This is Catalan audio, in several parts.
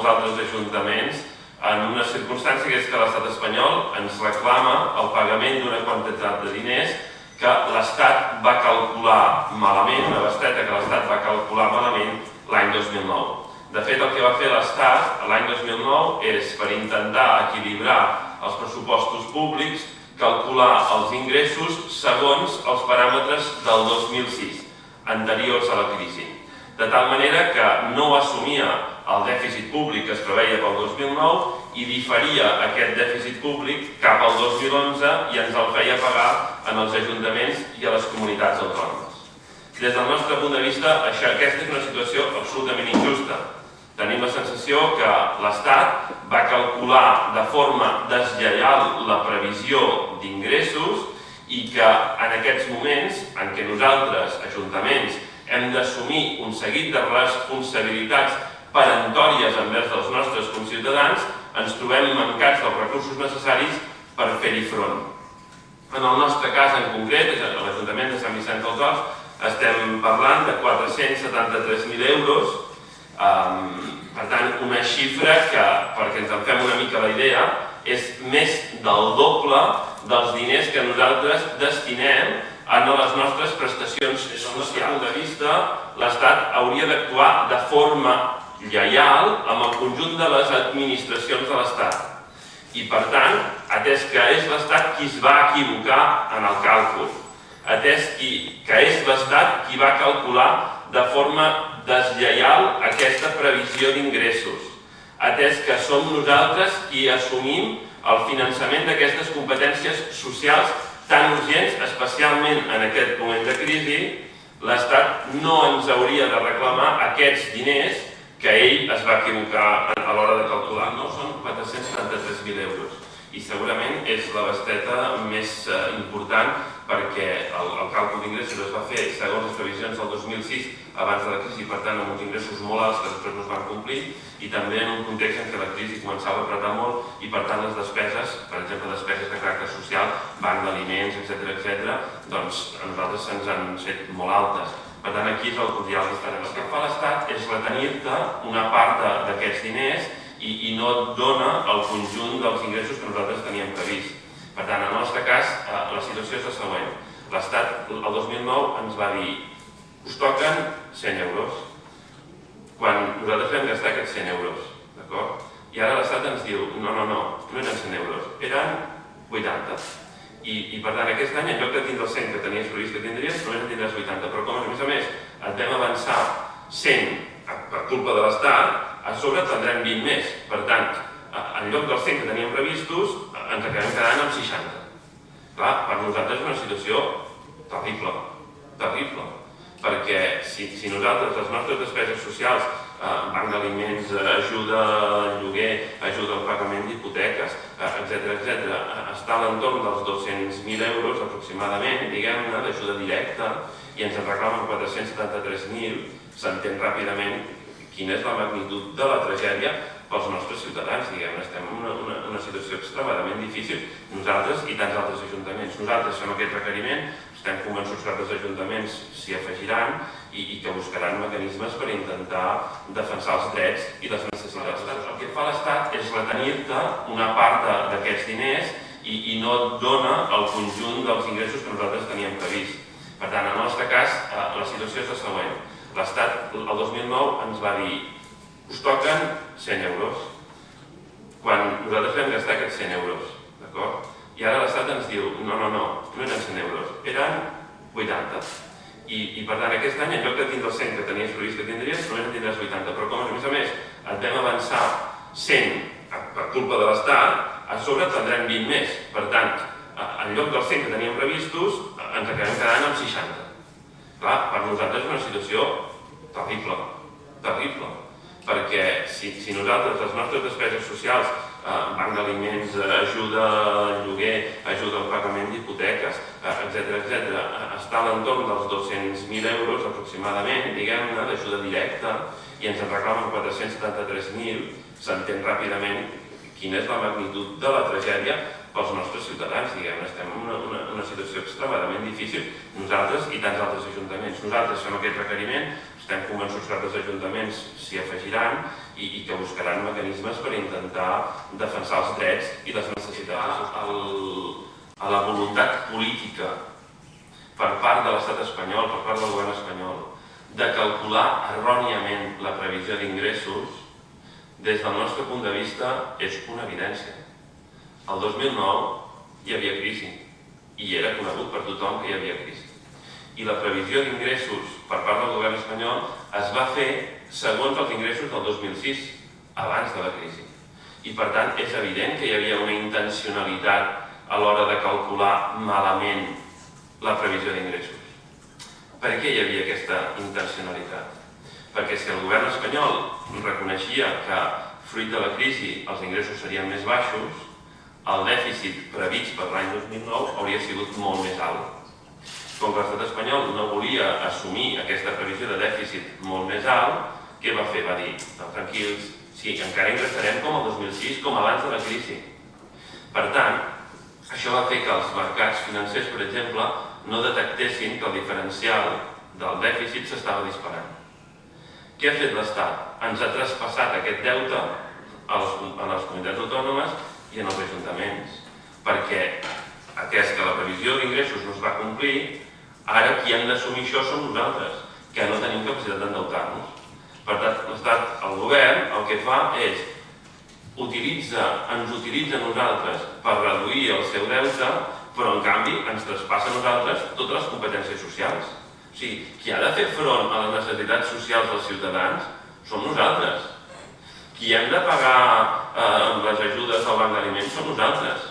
molts altres ajuntaments en una circumstància que és que l'estat espanyol ens reclama el pagament d'una quantitat de diners que l'Estat va calcular malament, una bestreta que l'Estat va calcular malament l'any 2009. De fet, el que va fer l'Estat l'any 2009 és, per intentar equilibrar els pressupostos públics, calcular els ingressos segons els paràmetres del 2006, anteriors a la crisi. De tal manera que no assumia el dèficit públic que es preveia pel 2009 i diferia aquest dèficit públic cap al 2011 i ens el feia pagar en els ajuntaments i a les comunitats autònomes. Des del nostre punt de vista, aquesta és una situació absolutament injusta. Tenim la sensació que l'Estat va calcular de forma deslleial la previsió d'ingressos i que en aquests moments en què nosaltres, ajuntaments, hem d'assumir un seguit de responsabilitats peremptòries envers dels nostres conciutadans, ens trobem mancats dels recursos necessaris per fer-hi front. En el nostre cas en concret, a l'Ajuntament de Sant Vicenç dels Horts, estem parlant de 473.000 euros. Per tant, una xifra que, perquè ens en fem una mica la idea, és més del doble dels diners que nosaltres destinem a les nostres prestacions socials. Des del nostre punt de vista, l'Estat hauria d'actuar de forma lleial amb el conjunt de les administracions de l'Estat. I, per tant, atès que és l'Estat qui es va equivocar en el càlcul, atès que és l'Estat qui va calcular de forma deslleial aquesta previsió d'ingressos, atès que som nosaltres qui assumim el finançament d'aquestes competències socials tan urgents, especialment en aquest moment de crisi, l'Estat no ens hauria de reclamar aquests diners que ell es va equivocar a l'hora de calcular. No són 473.000 euros i segurament és la bestreta més important perquè el càlcul d'ingressos es va fer segons les previsions del 2006 abans de la crisi, per tant amb uns ingressos molt alts que després no es van complir i també en un context en què la crisi començava a apretar molt i per tant les despeses, per exemple despeses de caràcter social, banc d'aliments, etc., doncs a nosaltres se'ns han fet molt altes. Per tant, aquí és el cordial que estarem. El que fa l'Estat és retenir-te una part d'aquests diners i no et dona el conjunt dels ingressos que nosaltres teníem previst. Per tant, en el nostre cas, la situació és la següent. L'Estat, el 2009, ens va dir us toquen 100 euros. Quan nosaltres vam gastar aquests 100 euros, d'acord? I ara l'Estat ens diu no eren 100 euros, eren 80. I per tant, aquest any, en lloc de tindre els 100 que tenies previst que tindries, només en tindràs 80. Però com a més, et vam avançar 100 per culpa de l'Estat, a sobre tindrem 20 més. Per tant, en lloc dels 100 que teníem previstos, ens acabem quedant amb 60. Clar, per nosaltres és una situació terrible, terrible. Perquè si nosaltres, les nostres despeses socials, banc d'aliments, ajuda al lloguer, ajuda al pagament d'hipoteques, etc., està a l'entorn dels 200.000 euros aproximadament, diguem-ne, d'ajuda directa, i ens en reclamen 473.000, s'entén ràpidament quina és la magnitud de la tragèdia pels nostres ciutadans, diguem-ne, estem en una situació extremadament difícil, nosaltres i tants altres ajuntaments. Nosaltres fem aquest requeriment, estem convençuts que altres ajuntaments s'hi afegiran i que buscaran mecanismes per intentar defensar els drets i les necessitats. El que fa l'Estat és retenir-te una part d'aquests diners i no et dona el conjunt dels ingressos que nosaltres teníem previst. Per tant, en el nostre cas, la situació és la següent. L'Estat, el 2009, ens va dir us toquen 100 euros. Quan nosaltres vam gastar aquests 100 euros, d'acord? I ara l'Estat ens diu no eren 100 euros, eren 80. I per tant, aquest any, en lloc de tindre els 100 que tenies previst que tindries, només en tindràs 80. Però com a més, et vam avançar 100 per culpa de l'Estat, a sobre tindrem 20 més. Per tant, en lloc dels 100 que teníem previstos, ens acabem quedant amb 60. Clar, per nosaltres és una situació terrible, terrible. Perquè si nosaltres, les nostres despeses socials, banc d'aliments, ajuda al lloguer, ajuda al pagament d'hipoteques, etc., està a l'entorn dels 200.000 euros aproximadament, diguem-ne, d'ajuda directa, i ens en reclamen 473.000, s'entén ràpidament quina és la magnitud de la tragèdia pels nostres ciutadans, diguem-ne, estem en una situació extremadament difícil, nosaltres i tants altres ajuntaments. Nosaltres fem aquest requeriment, estem convençuts que altres ajuntaments s'hi afegiran i que buscaran mecanismes per intentar defensar els drets i les necessitats. A la voluntat política per part de l'estat espanyol, per part del govern espanyol, de calcular erròniament la previsió d'ingressos, des del nostre punt de vista és una evidència. El 2009 hi havia crisi i era conegut per tothom que hi havia crisi. I la previsió d'ingressos per part del govern espanyol es va fer segons els ingressos del 2006, abans de la crisi. I per tant és evident que hi havia una intencionalitat a l'hora de calcular malament la previsió d'ingressos. Per què hi havia aquesta intencionalitat? Perquè si el govern espanyol reconeixia que, fruit de la crisi, els ingressos serien més baixos, el dèficit previst per l'any 2009 hauria sigut molt més alt. Com que l'estat espanyol no volia assumir aquesta previsió de dèficit molt més alt, què va fer? Va dir, tranquils, sí, encara ingressarem com el 2006, com abans de la crisi. Per tant, això va fer que els mercats financers, per exemple, no detectessin que el diferencial del dèficit s'estava disparant. Què ha fet l'Estat? Ens ha traspassat aquest deute a les comunitats autònomes i en els ajuntaments, perquè, atès que la previsió d'ingressos no es va complir, ara qui hem d'assumir això som nosaltres, que no tenim capacitat d'endeutar-nos. Per tant, l'Estat, el govern, el que fa és ens utilitza a nosaltres per reduir el seu deute, però en canvi ens traspassa a nosaltres totes les competències socials. O sigui, qui ha de fer front a les necessitats socials dels ciutadans som nosaltres. Qui hem de pagar les ajudes al banc d'aliments som nosaltres.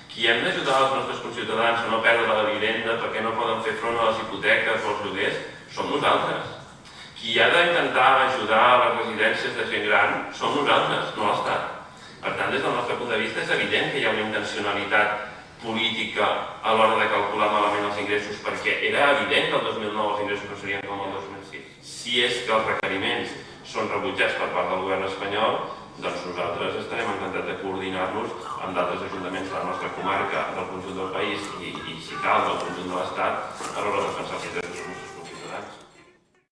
Qui hem d'ajudar els nostres conciutadans a no perdre la vivenda perquè no poden fer front a les hipoteques o als lloguers som nosaltres. Qui ha d'intentar ajudar a les residències de gent gran som nosaltres, no l'Estat. Per tant, des del nostre punt de vista és evident que hi ha una intencionalitat política a l'hora de calcular malament els ingressos, perquè era evident que el 2009 els ingressos no serien com el 2006. Si és que els requeriments són rebutjats per part del govern espanyol, doncs nosaltres estarem encantats de coordinar-nos amb d'altres ajuntaments de la nostra comarca, del conjunt del país i si cal, del conjunt de l'Estat, a l'hora de defensar els interessos.